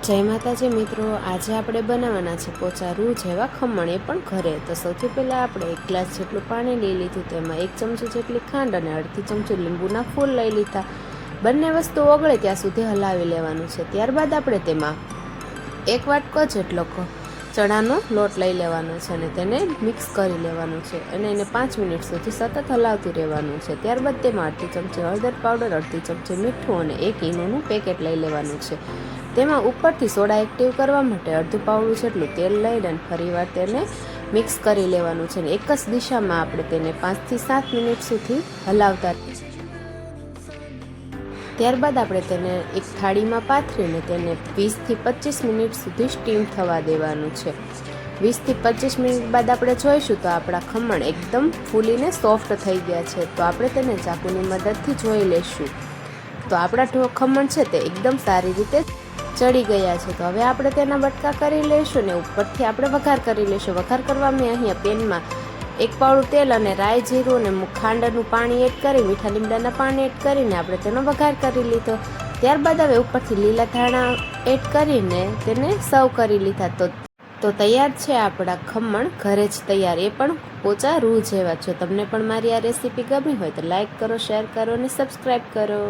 જય માતાજી મિત્રો, આજે આપણે બનાવવાના છે પોચા રૂ જેવા ખમણ, એ પણ ઘરે। તો સૌથી પહેલાં આપણે 1 ગ્લાસ જેટલું પાણી લઈ લીધું, તેમાં 1 ચમચી જેટલી ખાંડ અને અડધી ચમચી લીંબુના ફૂલ લઈ લીધા। બંને વસ્તુ ઓગળે ત્યાં સુધી હલાવી લેવાનું છે। ત્યારબાદ આપણે તેમાં 1 વાટકો જેટલો ચણાનો લોટ લઈ લેવાનો છે અને તેને મિક્સ કરી લેવાનું છે અને એને 5 મિનિટ સુધી સતત હલાવતું રહેવાનું છે। ત્યારબાદ તેમાં અડધી ચમચી હળદર પાવડર, અડધી ચમચી મીઠું અને 1 ઈનોનું પેકેટ લઈ લેવાનું છે। તેમાં ઉપરથી સોડા એક્ટિવ કરવા માટે અડધું પાવડું જેટલું તેલ લઈને અને ફરીવાર તેને મિક્સ કરી લેવાનું છે અને એક જ દિશામાં આપણે તેને 5 થી 7 મિનિટ સુધી હલાવતા। ત્યારબાદ આપણે તેને એક થાળીમાં પાથરીને તેને 20 થી 25 મિનિટ સુધી સ્ટીમ થવા દેવાનું છે। 20 થી 25 મિનિટ બાદ આપણે જોઈશું તો આપણા ખમણ એકદમ ફૂલીને સોફ્ટ થઈ ગયા છે। તો આપણે તેને ચાકુની મદદથી જોઈ લઈશું તો આપણા ખમણ છે તે એકદમ સારી રીતે ચડી ગયા છે। તો હવે આપણે તેના બટકા કરી લઈશું ને ઉપરથી આપણે વઘાર કરી લઈશું। વઘાર કરવા મેં અહીંયા પેનમાં 1 પાવડું તેલ અને રાઈ, જીરું અને ખાંડનું પાણી એડ કરી, મીઠા લીમડાના પાણી એડ કરીને આપણે તેનો વઘાર કરી લીધો। ત્યારબાદ હવે ઉપરથી લીલા ધાણા એડ કરીને તેને સર્વ કરી લીધા। તો તૈયાર છે આપણા ખમણ, ઘરે જ તૈયાર, એ પણ પોચા રૂ જેવા। જો તમને પણ મારી આ રેસીપી ગમી હોય તો લાઈક કરો, શેર કરો અને સબસ્ક્રાઈબ કરો।